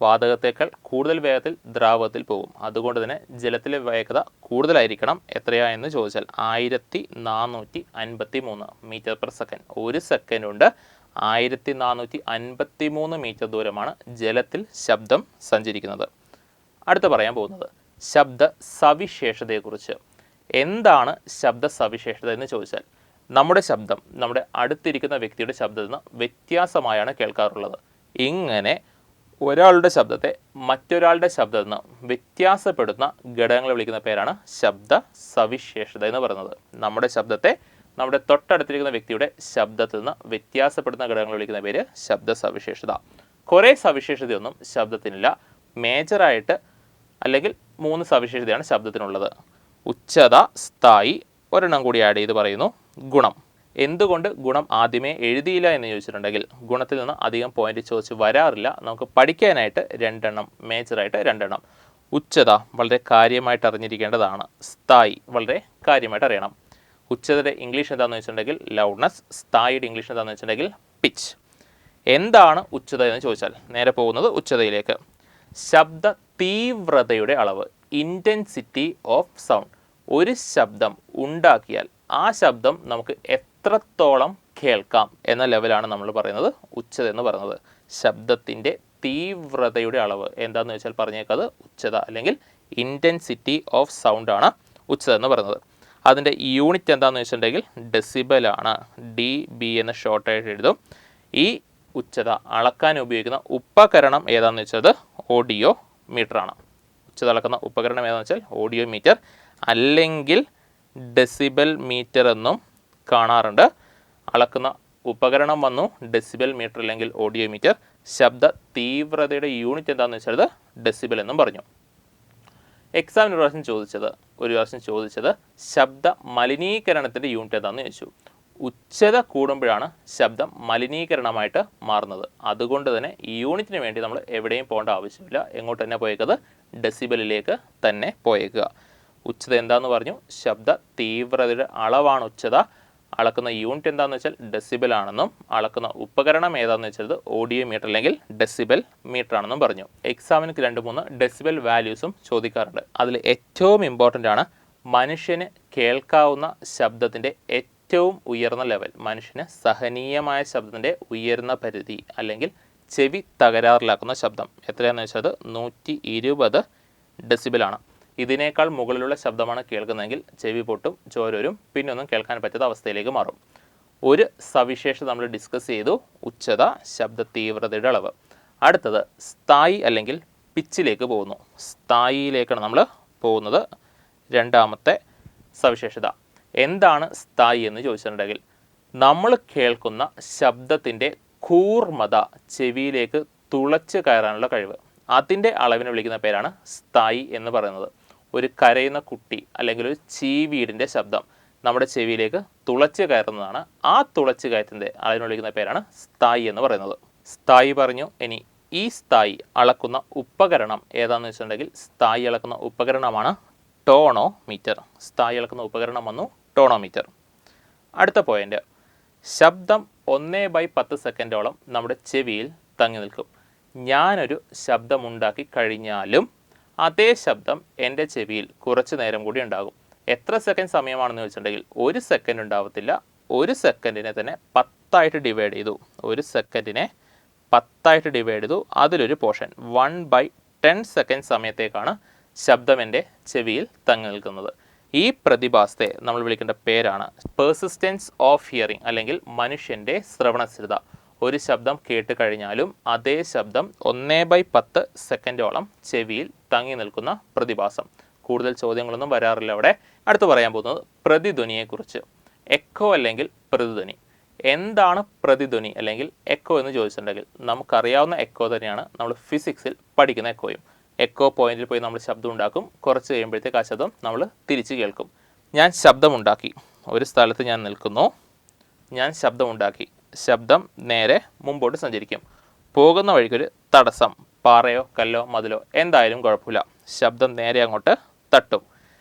Speaker 1: വാതകത്തേക്കാൾ കൂടുതൽ വേഗത്തിൽ ദ്രാവകത്തിൽ പോകും. അതുകൊണ്ട് തന്നെ ജലത്തിലെ വേഗത കൂടുതലായിരിക്കണം. എത്രയാ എന്ന് ചോദിച്ചാൽ 1453 മീറ്റർ പെർ സെക്കൻഡ്. ഒരു സെക്കൻഡ് കൊണ്ട് 1453 മീറ്റർ ദൂരമാണ് ജലത്തിൽ ശബ്ദം സഞ്ചരിക്കുന്നത്. അടുത്ത പറയാൻ പോകുന്നത് ശബ്ദ സവിശേഷതയെക്കുറിച്ച്. എന്താണ് ശബ്ദ സവിശേഷത എന്ന് ചോദിച്ചാൽ നമ്മുടെ ശബ്ദം നമ്മുടെ അടുത്തിരിക്കുന്ന വ്യക്തിയുടെ ശബ്ദത്തിൽ നിന്ന് വ്യത്യാസമായാണ് കേൾക്കാറുള്ളത്. ഇങ്ങനെ ഒരാളുടെ ശബ്ദത്തെ മറ്റൊരാളുടെ ശബ്ദത്തിൽ നിന്ന് വ്യത്യാസപ്പെടുന്ന ഘടകങ്ങളെ വിളിക്കുന്ന പേരാണ് ശബ്ദ സവിശേഷത എന്ന് പറയുന്നത്. നമ്മുടെ ശബ്ദത്തെ നമ്മുടെ തൊട്ടടുത്തിരിക്കുന്ന വ്യക്തിയുടെ ശബ്ദത്തിൽ നിന്ന് വ്യത്യാസപ്പെടുന്ന ഘടകങ്ങൾ വിളിക്കുന്ന പേര് ശബ്ദ സവിശേഷത. കുറേ സവിശേഷതയൊന്നും ശബ്ദത്തിനില്ല. മേജറായിട്ട് അല്ലെങ്കിൽ 3 സവിശേഷതയാണ് ശബ്ദത്തിനുള്ളത്. ഉച്ചത, സ്ഥായി, ഒരെണ്ണം കൂടി ആഡ് ചെയ്ത് പറയുന്നു ഗുണം. എന്തുകൊണ്ട് ഗുണം ആദ്യമേ എഴുതിയില്ല എന്ന് ചോദിച്ചിട്ടുണ്ടെങ്കിൽ ഗുണത്തിൽ നിന്ന് അധികം പോയിന്റ് ചോദിച്ച് വരാറില്ല. നമുക്ക് പഠിക്കാനായിട്ട് 2 എണ്ണം, മേജറായിട്ട് 2 എണ്ണം. ഉച്ചത വളരെ കാര്യമായിട്ട് അറിഞ്ഞിരിക്കേണ്ടതാണ്. സ്ഥായി വളരെ കാര്യമായിട്ട് അറിയണം. ഉച്ചതയുടെ ഇംഗ്ലീഷ് എന്താണെന്ന് വെച്ചിട്ടുണ്ടെങ്കിൽ ലൗഡ്നെസ്. സ്ഥായിയുടെ ഇംഗ്ലീഷ് എന്താണെന്ന് വെച്ചിട്ടുണ്ടെങ്കിൽ പിച്ച്. എന്താണ് ഉച്ചത എന്ന് ചോദിച്ചാൽ നേരെ പോകുന്നത് ഉച്ചതയിലേക്ക്. ശബ്ദ തീവ്രതയുടെ അളവ്, ഇൻറ്റൻസിറ്റി ഓഫ് സൗണ്ട്. ഒരു ശബ്ദം ഉണ്ടാക്കിയാൽ ആ ശബ്ദം നമുക്ക് എത്രത്തോളം കേൾക്കാം എന്ന ലെവലാണ് നമ്മൾ പറയുന്നത് ഉച്ചത എന്ന് പറയുന്നത്. ശബ്ദത്തിൻ്റെ തീവ്രതയുടെ അളവ് എന്താണെന്ന് വെച്ചാൽ പറഞ്ഞേക്കത് ഉച്ചത അല്ലെങ്കിൽ ഇൻറ്റൻസിറ്റി ഓഫ് സൗണ്ട് ആണ് ഉച്ചത എന്ന് പറയുന്നത്. അതിൻ്റെ യൂണിറ്റ് എന്താണെന്ന് വെച്ചിട്ടുണ്ടെങ്കിൽ ഡെസിബലാണ്. DB എന്ന് ഷോർട്ടായിട്ട് എഴുതും. ഈ ഉച്ചത അളക്കാൻ ഉപയോഗിക്കുന്ന ഉപകരണം ഏതാണെന്ന് വെച്ചത് ഓഡിയോ മീറ്ററാണ്. ഉച്ചത അളക്കുന്ന ഉപകരണം ഏതാണെന്ന് വെച്ചാൽ ഓഡിയോ മീറ്റർ, അല്ലെങ്കിൽ ഡെസിബൽ മീറ്റർ എന്നും കാണാറുണ്ട്. അളക്കുന്ന ഉപകരണം വന്നു ഡെസിബൽ മീറ്റർ അല്ലെങ്കിൽ ഓഡിയോ മീറ്റർ. ശബ്ദ തീവ്രതയുടെ യൂണിറ്റ് എന്താണെന്ന് വെച്ചാൽ ഡെസിബൽ എന്നും പറഞ്ഞു. എക്സാമിന് ഒരു പ്രാവശ്യം ചോദിച്ചത് ശബ്ദ മലിനീകരണത്തിൻ്റെ യൂണിറ്റ് എന്താണെന്ന് ചോദിച്ചു. ഉച്ചത കൂടുമ്പോഴാണ് ശബ്ദം മലിനീകരണമായിട്ട് മാറുന്നത്. അതുകൊണ്ട് തന്നെ ഈ യൂണിറ്റിന് വേണ്ടി നമ്മൾ എവിടെയും പോകേണ്ട ആവശ്യമില്ല. എങ്ങോട്ട് തന്നെ പോയേക്കത്? ഡെസിബലിലേക്ക് തന്നെ പോയേക്കുക. ഉച്ചത എന്താണെന്ന് പറഞ്ഞു. ശബ്ദ തീവ്രതയുടെ അളവാണ് ഉച്ചത. അളക്കുന്ന യൂണിറ്റ് എന്താണെന്ന് വെച്ചാൽ ഡെസിബൽ ആണെന്നും അളക്കുന്ന ഉപകരണം ഏതാണെന്ന് വെച്ചാൽ ഓഡിയോ മീറ്റർ അല്ലെങ്കിൽ ഡെസിബൽ മീറ്റർ ആണെന്നും പറഞ്ഞു. എക്സാമിന് 2-3 ഡെസിബൽ വാല്യൂസും ചോദിക്കാറുണ്ട്. അതിൽ ഏറ്റവും ഇമ്പോർട്ടൻ്റ് ആണ് മനുഷ്യന് കേൾക്കാവുന്ന ശബ്ദത്തിൻ്റെ ഏറ്റവും ഉയർന്ന ലെവൽ, മനുഷ്യന് സഹനീയമായ ശബ്ദത്തിൻ്റെ ഉയർന്ന പരിധി അല്ലെങ്കിൽ ചെവി തകരാറിലാക്കുന്ന ശബ്ദം എത്രയാണെന്ന് വെച്ചാൽ 120 ഡെസിബലാണ്. ഇതിനേക്കാൾ മുകളിലുള്ള ശബ്ദമാണ് കേൾക്കുന്നതെങ്കിൽ ചെവി പൊട്ടും, ചോരരും, പിന്നെ ഒന്നും കേൾക്കാൻ പറ്റാത്ത അവസ്ഥയിലേക്ക് മാറും. ഒരു സവിശേഷത നമ്മൾ ഡിസ്കസ് ചെയ്തു, ഉച്ചത, ശബ്ദ തീവ്രതയുടെ അളവ്. അടുത്തത് സ്ഥായി അല്ലെങ്കിൽ പിച്ചിലേക്ക് പോകുന്നു. സ്ഥായിയിലേക്കാണ് നമ്മൾ പോകുന്നത്. രണ്ടാമത്തെ സവിശേഷത എന്താണ് സ്ഥായി എന്ന് ചോദിച്ചിട്ടുണ്ടെങ്കിൽ നമ്മൾ കേൾക്കുന്ന ശബ്ദത്തിൻ്റെ കൂർമത ചെവിയിലേക്ക് തുളച്ച് കയറാനുള്ള കഴിവ്, അതിൻ്റെ അളവിനെ വിളിക്കുന്ന പേരാണ് സ്ഥായി എന്ന് പറയുന്നത്. ഒരു കരയുന്ന കുട്ടി അല്ലെങ്കിൽ ഒരു ചീവീടിൻ്റെ ശബ്ദം നമ്മുടെ ചെവിയിലേക്ക് തുളച്ച് കയറുന്നതാണ്. ആ തുളച്ച് കയറ്റത്തിൻ്റെ അളവിനെ വിളിക്കുന്ന പേരാണ് സ്ഥായി എന്ന് പറയുന്നത്. സ്ഥായി പറഞ്ഞു. ഇനി ഈ സ്ഥായി അളക്കുന്ന ഉപകരണം ഏതാണെന്ന് വെച്ചിട്ടുണ്ടെങ്കിൽ സ്ഥായി അളക്കുന്ന ഉപകരണമാണ് ടോണോമീറ്റർ. സ്ഥായി അളക്കുന്ന ഉപകരണം വന്നു ടോണോമീറ്റർ. അടുത്ത പോയിന്റ്, ശബ്ദം 1/10 സെക്കൻഡോളം നമ്മുടെ ചെവിയിൽ തങ്ങി നിൽക്കും. ഞാനൊരു ശബ്ദമുണ്ടാക്കി കഴിഞ്ഞാലും അതേ ശബ്ദം എൻ്റെ ചെവിയിൽ കുറച്ച് നേരം കൂടി ഉണ്ടാകും. എത്ര സെക്കൻഡ് സമയമാണെന്ന് ചോദിച്ചിട്ടുണ്ടെങ്കിൽ 1 സെക്കൻഡ് ഉണ്ടാവത്തില്ല. 1 സെക്കൻഡിനെ തന്നെ 10 ഡിവൈഡ് ചെയ്തു. 1 സെക്കൻഡിനെ 10 ഡിവൈഡ് ചെയ്തു. അതിലൊരു പോർഷൻ 1/10 സെക്കൻഡ് സമയത്തേക്കാണ് ശബ്ദം എൻ്റെ ചെവിയിൽ തങ്ങി നിൽക്കുന്നത്. ഈ പ്രതിഭാസത്തെ നമ്മൾ വിളിക്കേണ്ട പേരാണ് പെർസിസ്റ്റൻസ് ഓഫ് ഹിയറിംഗ് അല്ലെങ്കിൽ മനുഷ്യൻ്റെ ശ്രവണസ്ഥിരത. ഒരു ശബ്ദം കേട്ട് കഴിഞ്ഞാലും അതേ ശബ്ദം 1/10 സെക്കൻഡോളം ചെവിയിൽ തങ്ങി നിൽക്കുന്ന പ്രതിഭാസം. കൂടുതൽ ചോദ്യങ്ങളൊന്നും വരാറില്ല അവിടെ. അടുത്ത് പറയാൻ പോകുന്നത് പ്രതിധ്വനിയെക്കുറിച്ച്. എക്കോ അല്ലെങ്കിൽ പ്രതിധ്വനി. എന്താണ് പ്രതിധ്വനി അല്ലെങ്കിൽ എക്കോ എന്ന് ചോദിച്ചിട്ടുണ്ടെങ്കിൽ നമുക്കറിയാവുന്ന എക്കോ തന്നെയാണ് നമ്മൾ ഫിസിക്സിൽ പഠിക്കുന്ന എക്കോയും. എക്കോ പോയിന്റിൽ പോയി നമ്മൾ ശബ്ദം ഉണ്ടാക്കും. കുറച്ച് കഴിയുമ്പോഴത്തേക്ക് ആ ശബ്ദം നമ്മൾ തിരിച്ച് കേൾക്കും. ഞാൻ ശബ്ദമുണ്ടാക്കി, ഒരു സ്ഥലത്ത് ഞാൻ നിൽക്കുന്നു, ഞാൻ ശബ്ദമുണ്ടാക്കി. ശബ്ദം നേരെ മുമ്പോട്ട് സഞ്ചരിക്കും. പോകുന്ന വഴിക്കൊരു തടസ്സം, പാറയോ കല്ലോ മതിലോ എന്തായാലും കുഴപ്പമില്ല, ശബ്ദം നേരെ അങ്ങോട്ട് തട്ടും.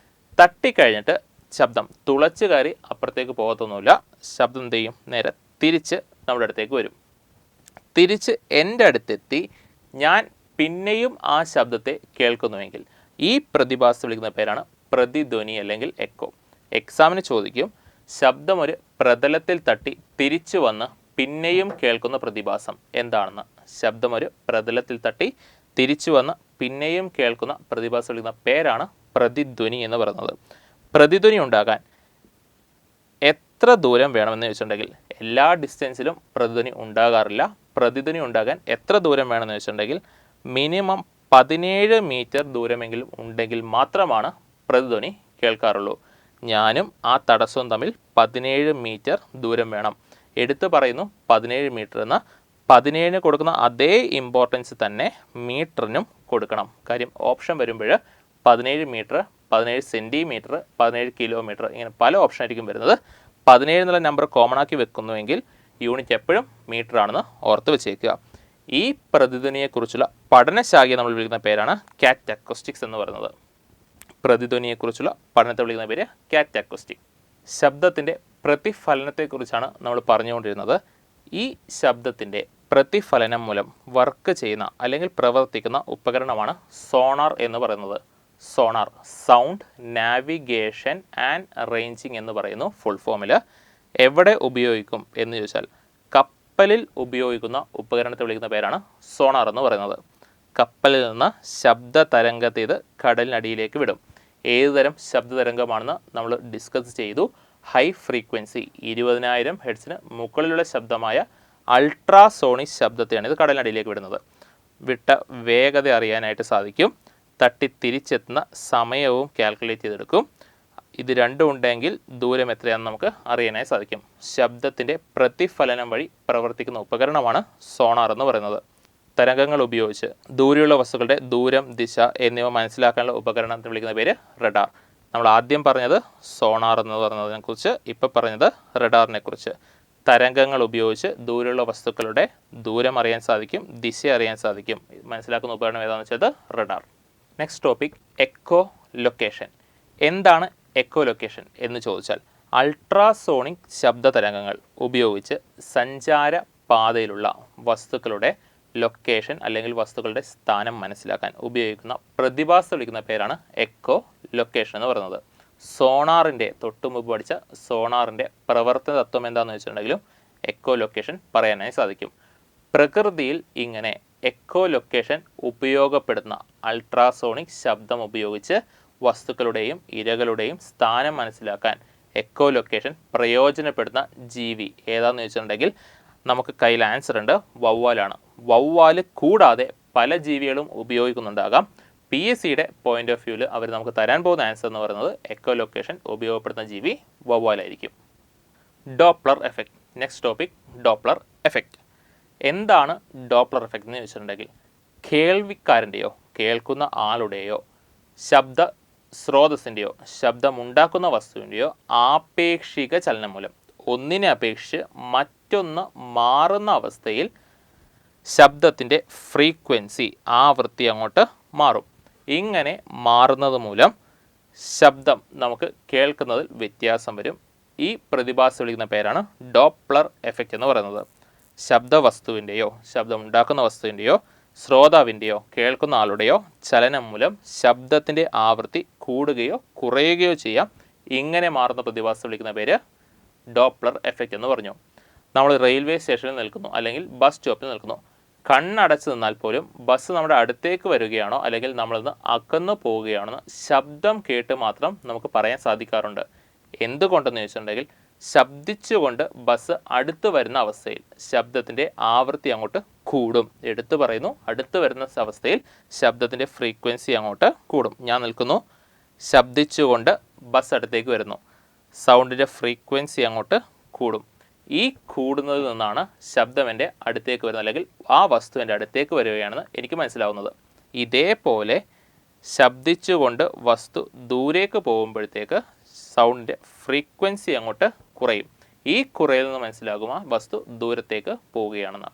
Speaker 1: തട്ടിക്കഴിഞ്ഞിട്ട് ശബ്ദം തുളച്ച് കയറി അപ്പുറത്തേക്ക് പോകത്തൊന്നുമില്ല. ശബ്ദം എന്ത് ചെയ്യും? നേരെ തിരിച്ച് നമ്മുടെ അടുത്തേക്ക് വരും. തിരിച്ച് എൻ്റെ അടുത്തെത്തി ഞാൻ പിന്നെയും ആ ശബ്ദത്തെ കേൾക്കുന്നുവെങ്കിൽ ഈ പ്രതിഭാസം വിളിക്കുന്ന പേരാണ് പ്രതിധ്വനി അല്ലെങ്കിൽ എക്കോ. എക്സാമിന് ചോദിക്കും, ശബ്ദം ഒരു പ്രതലത്തിൽ തട്ടി തിരിച്ചു വന്ന് പിന്നെയും കേൾക്കുന്ന പ്രതിഭാസം എന്താണെന്ന്. ശബ്ദം ഒരു പ്രതലത്തിൽ തട്ടി തിരിച്ചു വന്ന് പിന്നെയും കേൾക്കുന്ന പ്രതിഭാസം വിളിക്കുന്ന പേരാണ് പ്രതിധ്വനി എന്ന് പറയുന്നത്. പ്രതിധ്വനി ഉണ്ടാകാൻ എത്ര ദൂരം വേണമെന്ന് ചോദിച്ചിട്ടുണ്ടെങ്കിൽ എല്ലാ ഡിസ്റ്റൻസിലും പ്രതിധ്വനി ഉണ്ടാകാറില്ല. പ്രതിധ്വനി ഉണ്ടാകാൻ എത്ര ദൂരം വേണമെന്ന് ചോദിച്ചിട്ടുണ്ടെങ്കിൽ മിനിമം 17 മീറ്റർ ദൂരമെങ്കിലും ഉണ്ടെങ്കിൽ മാത്രമാണ് പ്രതിധ്വനി കേൾക്കാറുള്ളൂ. ഞാനും ആ തടസ്സവും തമ്മിൽ 17 മീറ്റർ ദൂരം വേണം. എടുത്തു പറയുന്നു 17 മീറ്റർ എന്ന 17 കൊടുക്കുന്ന അതേ ഇമ്പോർട്ടൻസ് തന്നെ മീറ്ററിനും കൊടുക്കണം. കാര്യം ഓപ്ഷൻ വരുമ്പോൾ 17 മീറ്റർ, 17 സെൻറ്റിമീറ്റർ, 17 കിലോമീറ്റർ ഇങ്ങനെ പല ഓപ്ഷൻ ആയിരിക്കും വരുന്നത്. 17 എന്നുള്ള നമ്പർ കോമൺ ആക്കി വെക്കുന്നുവെങ്കിൽ യൂണിറ്റ് എപ്പോഴും മീറ്റർ ആണെന്ന് ഓർത്ത് വെച്ചേക്കുക. ഈ പ്രതിധ്വനിയെക്കുറിച്ചുള്ള പഠനശാഖയെ നമ്മൾ വിളിക്കുന്ന പേരാണ് കാറ്റ് അക്കോസ്റ്റിക്സ് എന്ന് പറയുന്നത്. പ്രതിധ്വനിയെക്കുറിച്ചുള്ള പഠനത്തെ വിളിക്കുന്ന പേര് കാറ്റ് അക്കോസ്റ്റിക്. ശബ്ദത്തിൻ്റെ പ്രതിഫലനത്തെക്കുറിച്ചാണ് നമ്മൾ പറഞ്ഞുകൊണ്ടിരുന്നത്. ഈ ശബ്ദത്തിൻ്റെ പ്രതിഫലനം മൂലം വർക്ക് ചെയ്യുന്ന അല്ലെങ്കിൽ പ്രവർത്തിക്കുന്ന ഉപകരണമാണ് സോണാർ എന്ന് പറയുന്നത്. Sonar, sound navigation and ranging എന്ന് പറയുന്നു ഫുൾ ഫോമിൽ. എവിടെ ഉപയോഗിക്കും എന്ന് ചോദിച്ചാൽ കപ്പലിൽ ഉപയോഗിക്കുന്ന ഉപകരണത്തെ വിളിക്കുന്ന പേരാണ് സോണാർ എന്ന് പറയുന്നത്. കപ്പലിൽ നിന്ന് ശബ്ദ തരംഗത്തെ ഇത് കടലിനടിയിലേക്ക് വിടും. ഏതുതരം ശബ്ദ തരംഗമാണെന്ന് നമ്മൾ ഡിസ്കസ് ചെയ്തു. ഹൈ ഫ്രീക്വൻസി 20,000 ഹെർട്സിന് മുകളിലുള്ള ശബ്ദമായ അൾട്രാസോണിക് ശബ്ദത്തെയാണ് ഇത് കടലിനടിയിലേക്ക് വിടുന്നത്. വിട്ട വേഗത അറിയാനായിട്ട് സാധിക്കും. തട്ടി തിരിച്ചെത്തുന്ന സമയവും കാൽക്കുലേറ്റ് ചെയ്തെടുക്കും. ഇത് രണ്ടും ഉണ്ടെങ്കിൽ ദൂരം എത്രയാണെന്ന് നമുക്ക് അറിയാനായി സാധിക്കും. ശബ്ദത്തിൻ്റെ പ്രതിഫലനം വഴി പ്രവർത്തിക്കുന്ന ഉപകരണമാണ് സോണാർ എന്ന് പറയുന്നത്. തരംഗങ്ങൾ ഉപയോഗിച്ച് ദൂരെയുള്ള വസ്തുക്കളുടെ ദൂരം, ദിശ എന്നിവ മനസ്സിലാക്കാനുള്ള ഉപകരണത്തെ വിളിക്കുന്ന പേര് റഡാർ. നമ്മൾ ആദ്യം പറഞ്ഞത് സോണാർ എന്ന് പറയുന്നതിനെ കുറിച്ച്, ഇപ്പോൾ പറഞ്ഞത് റഡാറിനെ കുറിച്ച്. തരംഗങ്ങൾ ഉപയോഗിച്ച് ദൂരെയുള്ള വസ്തുക്കളുടെ ദൂരം അറിയാൻ സാധിക്കും, ദിശ അറിയാൻ സാധിക്കും. മനസ്സിലാക്കുന്ന ഉപകരണം ഏതാണെന്ന് വെച്ചത് radar. Next topic echo location. എന്താണ് എക്കോ ലൊക്കേഷൻ എന്ന് ചോദിച്ചാൽ അൾട്രാസോണിക് ശബ്ദ തരംഗങ്ങൾ ഉപയോഗിച്ച് സഞ്ചാര പാതയിലുള്ള വസ്തുക്കളുടെ ലൊക്കേഷൻ അല്ലെങ്കിൽ വസ്തുക്കളുടെ സ്ഥാനം മനസ്സിലാക്കാൻ ഉപയോഗിക്കുന്ന പ്രതിഭാസം വിളിക്കുന്ന പേരാണ് എക്കോ ലൊക്കേഷൻ എന്ന് പറയുന്നത്. സോണാറിൻ്റെ തൊട്ടുമുമ്പ് പഠിച്ച സോണാറിൻ്റെ പ്രവർത്തന തത്വം എന്താണെന്ന് വെച്ചിട്ടുണ്ടെങ്കിലും എക്കോ ലൊക്കേഷൻ പറയാനായി സാധിക്കും. പ്രകൃതിയിൽ ഇങ്ങനെ എക്കോ ലൊക്കേഷൻ ഉപയോഗപ്പെടുന്ന അൾട്രാസോണിക് ശബ്ദം ഉപയോഗിച്ച് വസ്തുക്കളുടെയും ഇരകളുടെയും സ്ഥാനം മനസ്സിലാക്കാൻ എക്കോ ലൊക്കേഷൻ പ്രയോജനപ്പെടുന്ന ജീവി ഏതാണെന്ന് വെച്ചിട്ടുണ്ടെങ്കിൽ നമുക്ക് കയ്യിൽ ആൻസർ ഉണ്ട്, വവ്വാലാണ്. വവ്വാൽ കൂടാതെ പല ജീവികളും ഉപയോഗിക്കുന്നുണ്ടാകാം. PSCയുടെ പോയിന്റ് ഓഫ് വ്യൂവിൽ അവർ നമുക്ക് തരാൻ പോകുന്ന ആൻസർ എന്ന് പറയുന്നത് എക്കോ ലൊക്കേഷൻ ഉപയോഗപ്പെടുന്ന ജീവി വവ്വാലായിരിക്കും. Doppler effect. Next topic Doppler effect. എന്താണ് ഡോപ്ലർ എഫക്റ്റ് എന്ന് ചോദിച്ചിട്ടുണ്ടെങ്കിൽ കേൾവിക്കാരൻ്റെയോ കേൾക്കുന്ന ആളുടെയോ ശബ്ദ സ്രോതസ്സിൻ്റെയോ ശബ്ദമുണ്ടാക്കുന്ന വസ്തുവിൻ്റെയോ ആപേക്ഷിക ചലനം മൂലം ഒന്നിനെ അപേക്ഷിച്ച് മറ്റൊന്ന് മാറുന്ന അവസ്ഥയിൽ ശബ്ദത്തിൻ്റെ ഫ്രീക്വൻസി ആവൃത്തി അങ്ങോട്ട് മാറും. ഇങ്ങനെ മാറുന്നത് മൂലം ശബ്ദം നമുക്ക് കേൾക്കുന്നതിൽ വ്യത്യാസം വരും. ഈ പ്രതിഭാസം വിളിക്കുന്ന പേരാണ് ഡോപ്ലർ എഫക്റ്റ് എന്ന് പറയുന്നത്. ശബ്ദവസ്തുവിൻ്റെയോ ശബ്ദമുണ്ടാക്കുന്ന വസ്തുവിൻ്റെയോ ശ്രോതാവിൻ്റെയോ കേൾക്കുന്ന ആളുടെയോ ചലനം മൂലം ശബ്ദത്തിൻ്റെ ആവൃത്തി കൂടുകയോ കുറയുകയോ ചെയ്യാം. ഇങ്ങനെ മാറുന്ന പ്രതിഭാസം വിളിക്കുന്ന പേര് ഡോപ്ലർ എഫക്റ്റ് എന്ന് പറഞ്ഞു. നമ്മൾ റെയിൽവേ സ്റ്റേഷനിൽ നിൽക്കുന്നു അല്ലെങ്കിൽ ബസ് സ്റ്റോപ്പിൽ നിൽക്കുന്നു. കണ്ണടച്ച് നിന്നാൽ പോലും ബസ് നമ്മുടെ അടുത്തേക്ക് വരികയാണോ അല്ലെങ്കിൽ നമ്മളിന്ന് അകന്നു പോവുകയാണെന്ന് ശബ്ദം കേട്ട് മാത്രം നമുക്ക് പറയാൻ സാധിക്കാറുണ്ട്. എന്തുകൊണ്ടെന്ന് ചോദിച്ചിട്ടുണ്ടെങ്കിൽ ശബ്ദിച്ചുകൊണ്ട് ബസ് അടുത്ത് വരുന്ന അവസ്ഥയിൽ ശബ്ദത്തിൻ്റെ ആവൃത്തി അങ്ങോട്ട് കൂടും. എടുത്തു പറയുന്നു, അടുത്ത് വരുന്ന അവസ്ഥയിൽ ശബ്ദത്തിൻ്റെ ഫ്രീക്വൻസി അങ്ങോട്ട് കൂടും. ഞാൻ നിൽക്കുന്നു, ശബ്ദിച്ചുകൊണ്ട് ബസ് അടുത്തേക്ക് വരുന്നു, സൗണ്ടിൻ്റെ ഫ്രീക്വൻസി അങ്ങോട്ട് കൂടും. ഈ കൂടുന്നതിൽ നിന്നാണ് ശബ്ദം എൻ്റെ അടുത്തേക്ക് വരുന്നത് അല്ലെങ്കിൽ ആ വസ്തു എൻ്റെ അടുത്തേക്ക് വരികയാണെന്ന് എനിക്ക് മനസ്സിലാവുന്നത്. ഇതേപോലെ ശബ്ദിച്ചുകൊണ്ട് വസ്തു ദൂരേക്ക് പോകുമ്പോഴത്തേക്ക് സൗണ്ടിൻ്റെ ഫ്രീക്വൻസി അങ്ങോട്ട് കുറയും. ഈ കുറയിൽ നിന്ന് മനസ്സിലാകും ആ വസ്തു ദൂരത്തേക്ക് പോവുകയാണെന്ന്.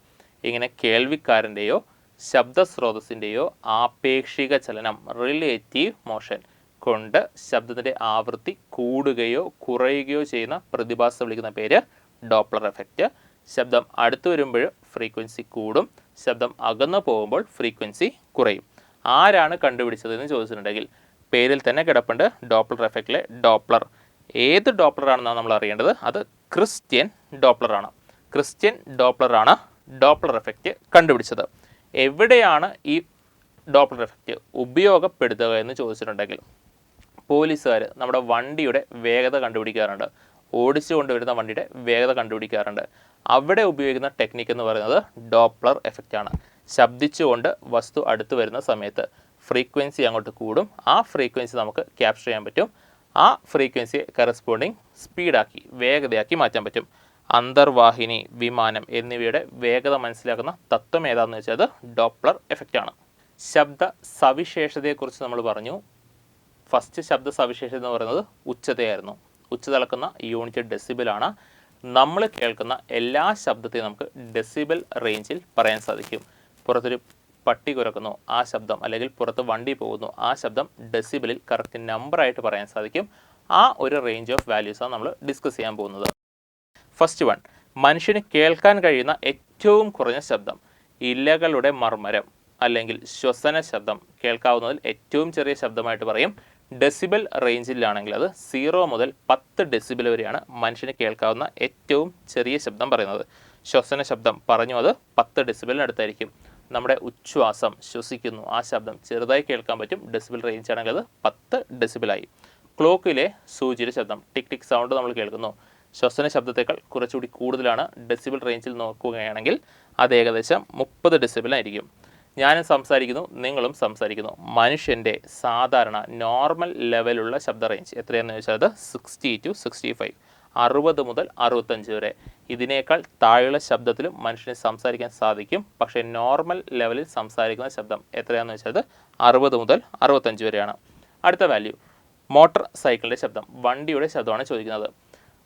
Speaker 1: ഇങ്ങനെ കേൾവിക്കാരൻ്റെയോ ശബ്ദസ്രോതസ്സിൻ്റെയോ ആപേക്ഷിക ചലനം റിലേറ്റീവ് മോഷൻ കൊണ്ട് ശബ്ദത്തിൻ്റെ ആവൃത്തി കൂടുകയോ കുറയുകയോ ചെയ്യുന്ന പ്രതിഭാസം വിളിക്കുന്ന പേര് ഡോപ്ലർ എഫക്റ്റ്. ശബ്ദം അടുത്ത് വരുമ്പോൾ ഫ്രീക്വൻസി കൂടും, ശബ്ദം അകന്നു പോകുമ്പോൾ ഫ്രീക്വൻസി കുറയും. ആരാണ് കണ്ടുപിടിച്ചതെന്ന് ചോദിച്ചിട്ടുണ്ടെങ്കിൽ പേരിൽ തന്നെ കിടപ്പുണ്ട് ഡോപ്ലർ എഫക്റ്റിലെ ഡോപ്ലർ. ഏത് ഡോപ്ലറാണെന്നാണ് നമ്മൾ അറിയേണ്ടത്? അത് ക്രിസ്റ്റ്യൻ ഡോപ്ലറാണ്. ക്രിസ്റ്റ്യൻ ഡോപ്ലറാണ് ഡോപ്ലർ എഫക്റ്റ് കണ്ടുപിടിച്ചത്. എവിടെയാണ് ഈ ഡോപ്ലർ എഫക്റ്റ് ഉപയോഗപ്പെടുത്തുക എന്ന് ചോദിച്ചിട്ടുണ്ടെങ്കിൽ പോലീസുകാർ നമ്മുടെ വണ്ടിയുടെ വേഗത കണ്ടുപിടിക്കാറുണ്ട്, ഓടിച്ചു കൊണ്ടുവരുന്ന വണ്ടിയുടെ വേഗത കണ്ടുപിടിക്കാറുണ്ട്. അവിടെ ഉപയോഗിക്കുന്ന ടെക്നിക്ക് എന്ന് പറയുന്നത് ഡോപ്ലർ എഫക്റ്റാണ്. ശബ്ദിച്ചുകൊണ്ട് വസ്തു അടുത്ത് വരുന്ന സമയത്ത് ഫ്രീക്വൻസി അങ്ങോട്ട് കൂടും. ആ ഫ്രീക്വൻസി നമുക്ക് ക്യാപ്ചർ ചെയ്യാൻ പറ്റും. ആ ഫ്രീക്വൻസിയെ കറസ്പോണ്ടിങ് സ്പീഡാക്കി വേഗതയാക്കി മാറ്റാൻ പറ്റും. അന്തർവാഹിനി, വിമാനം എന്നിവയുടെ വേഗത മനസ്സിലാക്കുന്ന തത്വം ഏതാണെന്ന് വെച്ചാൽ അത് ഡോപ്ലർ എഫക്റ്റാണ്. ശബ്ദ സവിശേഷതയെക്കുറിച്ച് നമ്മൾ പറഞ്ഞു. ഫസ്റ്റ് ശബ്ദ സവിശേഷത എന്ന് പറയുന്നത് ഉച്ചതയായിരുന്നു. ഉച്ചത അളക്കുന്ന യൂണിറ്റ് ഡെസിബിളാണ്. നമ്മൾ കേൾക്കുന്ന എല്ലാ ശബ്ദത്തെയും നമുക്ക് ഡെസിബിൾ റേഞ്ചിൽ പറയാൻ സാധിക്കും. പുറത്തൊരു പട്ടി കുരക്കുന്നു, ആ ശബ്ദം, അല്ലെങ്കിൽ പുറത്ത് വണ്ടി പോകുന്നു, ആ ശബ്ദം ഡെസിബിളിൽ കറക്റ്റ് നമ്പറായിട്ട് പറയാൻ സാധിക്കും. ആ ഒരു റേഞ്ച് ഓഫ് വാല്യൂസാണ് നമ്മൾ ഡിസ്കസ് ചെയ്യാൻ പോകുന്നത്. ഫസ്റ്റ് വൺ, മനുഷ്യന് കേൾക്കാൻ കഴിയുന്ന ഏറ്റവും കുറഞ്ഞ ശബ്ദം. ഇലകളുടെ മർമ്മരം അല്ലെങ്കിൽ ശ്വസന ശബ്ദം കേൾക്കാവുന്നതിൽ ഏറ്റവും ചെറിയ ശബ്ദമായിട്ട് പറയും. ഡെസിബിൾ റേഞ്ചിലാണെങ്കിൽ അത് 0 മുതൽ 10 ഡെസിബിൾ വരെയാണ് മനുഷ്യന് കേൾക്കാവുന്ന ഏറ്റവും ചെറിയ ശബ്ദം പറയുന്നത്. ശ്വസന ശബ്ദം പറഞ്ഞു, അത് 10 ഡെസിബിളിനടുത്തായിരിക്കും. നമ്മുടെ ഉച്ഛ്വാസം, ശ്വസിക്കുന്നു, ആ ശബ്ദം ചെറുതായി കേൾക്കാൻ പറ്റും. ഡെസിബിൾ റേഞ്ച് ആണെങ്കിൽ അത് 10 ഡെസിബിളായി. ക്ലോക്കിലെ സൂചിയുടെ ശബ്ദം, ടിക് ടിക് സൗണ്ട് നമ്മൾ കേൾക്കുന്നു. ശ്വസന ശബ്ദത്തേക്കാൾ കുറച്ചുകൂടി കൂടുതലാണ്. ഡെസിബിൾ റേഞ്ചിൽ നോക്കുകയാണെങ്കിൽ അത് ഏകദേശം 30 ഡെസിബിളായിരിക്കും. ഞാനും സംസാരിക്കുന്നു, നിങ്ങളും സംസാരിക്കുന്നു. മനുഷ്യൻ്റെ സാധാരണ നോർമൽ ലെവലുള്ള ശബ്ദ റേഞ്ച് എത്രയാണെന്ന് ചോദിച്ചാൽ അത് 60 to 65, 60 മുതൽ 65 വരെ. ഇതിനേക്കാൾ താഴെയുള്ള ശബ്ദത്തിലും മനുഷ്യന് സംസാരിക്കാൻ സാധിക്കും. പക്ഷേ നോർമൽ ലെവലിൽ സംസാരിക്കുന്ന ശബ്ദം എത്രയാണെന്ന് വെച്ചാൽ അത് 60 മുതൽ 65 വരെയാണ്. അടുത്ത വാല്യൂ, മോട്ടോർ സൈക്കിളിൻ്റെ ശബ്ദം, വണ്ടിയുടെ ശബ്ദമാണ് ചോദിക്കുന്നത്.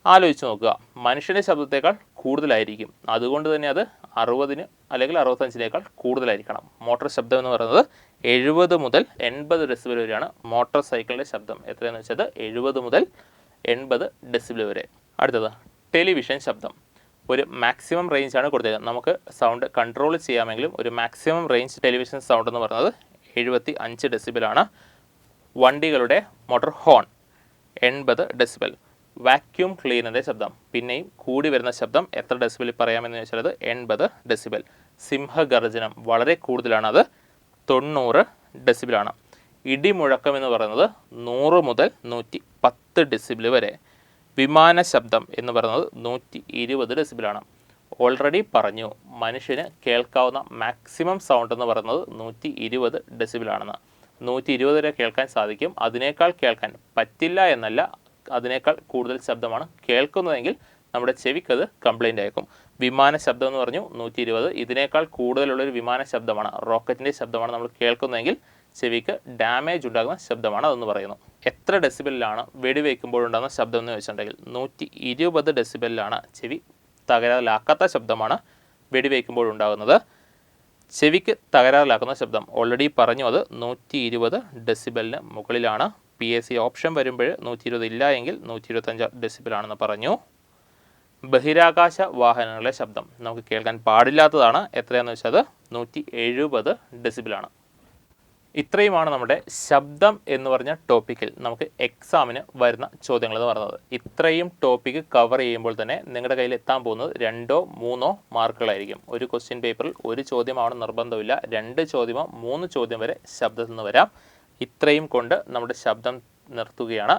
Speaker 1: ആലോചിച്ച് നോക്കുക, മനുഷ്യൻ്റെ ശബ്ദത്തേക്കാൾ കൂടുതലായിരിക്കും. അതുകൊണ്ട് തന്നെ അത് 60 അല്ലെങ്കിൽ 65 കൂടുതലായിരിക്കണം. മോട്ടോർ ശബ്ദം എന്ന് പറയുന്നത് 70 മുതൽ 80 ഡെസിബിൾ വരെയാണ് മോട്ടോർ സൈക്കിളിൻ്റെ ശബ്ദം. എത്രയാണെന്ന് വെച്ചാൽ 70 മുതൽ 80 ഡെസിബിൾ വരെ. അടുത്തത് ടെലിവിഷൻ ശബ്ദം. ഒരു മാക്സിമം റേഞ്ചാണ് കൊടുത്തിരിക്കുന്നത്. നമുക്ക് സൗണ്ട് കൺട്രോൾ ചെയ്യാമെങ്കിലും ഒരു മാക്സിമം റേഞ്ച് ടെലിവിഷൻ സൗണ്ട് എന്ന് പറയുന്നത് 75 ഡെസിബിളാണ്. വണ്ടികളുടെ മോട്ടോർ ഹോൺ 80 ഡെസിബൽ. വാക്യൂം ക്ലീനറിൻ്റെ ശബ്ദം പിന്നെയും കൂടി വരുന്ന ശബ്ദം എത്ര ഡെസിബിൾ പറയാമെന്ന് ചോദിച്ചാൽ അത് 80 ഡെസിബൽ. സിംഹഗർജനം വളരെ കൂടുതലാണ്, അത് 90 ഡെസിബിളാണ്. ഇടിമുഴക്കം എന്ന് പറയുന്നത് 100 മുതൽ 110 ഡെസിബിൾ വരെ. വിമാന ശബ്ദം എന്ന് പറയുന്നത് 120 ഡെസിബിളാണ്. ഓൾറെഡി പറഞ്ഞു മനുഷ്യന് കേൾക്കാവുന്ന മാക്സിമം സൗണ്ട് എന്ന് പറയുന്നത് 120 ഡെസിബിളാണെന്ന്. 120 വരെ കേൾക്കാൻ സാധിക്കും, അതിനേക്കാൾ കേൾക്കാൻ പറ്റില്ല എന്നല്ല, അതിനേക്കാൾ കൂടുതൽ ശബ്ദമാണ് കേൾക്കുന്നതെങ്കിൽ നമ്മുടെ ചെവിക്കത് കംപ്ലൈൻ്റ് ആയിരിക്കും. വിമാന ശബ്ദം എന്ന് പറഞ്ഞു 120, ഇതിനേക്കാൾ കൂടുതലുള്ളൊരു വിമാന ശബ്ദമാണ്, റോക്കറ്റിൻ്റെ ശബ്ദമാണ് നമ്മൾ കേൾക്കുന്നതെങ്കിൽ ചെവിക്ക് ഡാമേജ് ഉണ്ടാകുന്ന ശബ്ദമാണ് അതെന്ന് പറയുന്നു. എത്ര ഡെസിബലിലാണ് വെടിവെക്കുമ്പോഴുണ്ടാകുന്ന ശബ്ദം എന്ന് വെച്ചിട്ടുണ്ടെങ്കിൽ 120 ഡെസിബലിലാണ്. ചെവി തകരാറിലാക്കാത്ത ശബ്ദമാണ് വെടിവെക്കുമ്പോഴുണ്ടാകുന്നത്. ചെവിക്ക് തകരാറിലാക്കുന്ന ശബ്ദം ഓൾറെഡി പറഞ്ഞു, അത് 120 ഡെസിബലിന് മുകളിലാണ്. PSC ഓപ്ഷൻ വരുമ്പോൾ 120 ഇല്ല എങ്കിൽ 125 ഡെസിബിളാണെന്ന് പറഞ്ഞു. ബഹിരാകാശ വാഹനങ്ങളുടെ ശബ്ദം നമുക്ക് കേൾക്കാൻ പാടില്ലാത്തതാണ്. എത്രയാണെന്ന് വെച്ചാൽ അത് 170 ഡെസിബിളാണ്. ഇത്രയുമാണ് നമ്മുടെ ശബ്ദം എന്ന് പറഞ്ഞ ടോപ്പിക്കിൽ നമുക്ക് എക്സാമിന് വരുന്ന ചോദ്യങ്ങൾ എന്ന് പറയുന്നത്. ഇത്രയും ടോപ്പിക്ക് കവർ ചെയ്യുമ്പോൾ തന്നെ നിങ്ങളുടെ കയ്യിൽ എത്താൻ പോകുന്നത് 2 or 3 മാർക്കുകളായിരിക്കും. ഒരു ക്വസ്റ്റ്യൻ പേപ്പറിൽ ഒരു ചോദ്യമാവണം നിർബന്ധമില്ല, 2 ചോദ്യമോ 3 ചോദ്യം വരെ ശബ്ദത്തിൽ നിന്ന് വരാം. ഇത്രയും കൊണ്ട് നമ്മുടെ ശബ്ദം നിർത്തുകയാണ്.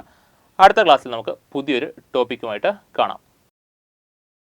Speaker 1: അടുത്ത ക്ലാസ്സിൽ നമുക്ക് പുതിയൊരു ടോപ്പിക്കുമായിട്ട് കാണാം.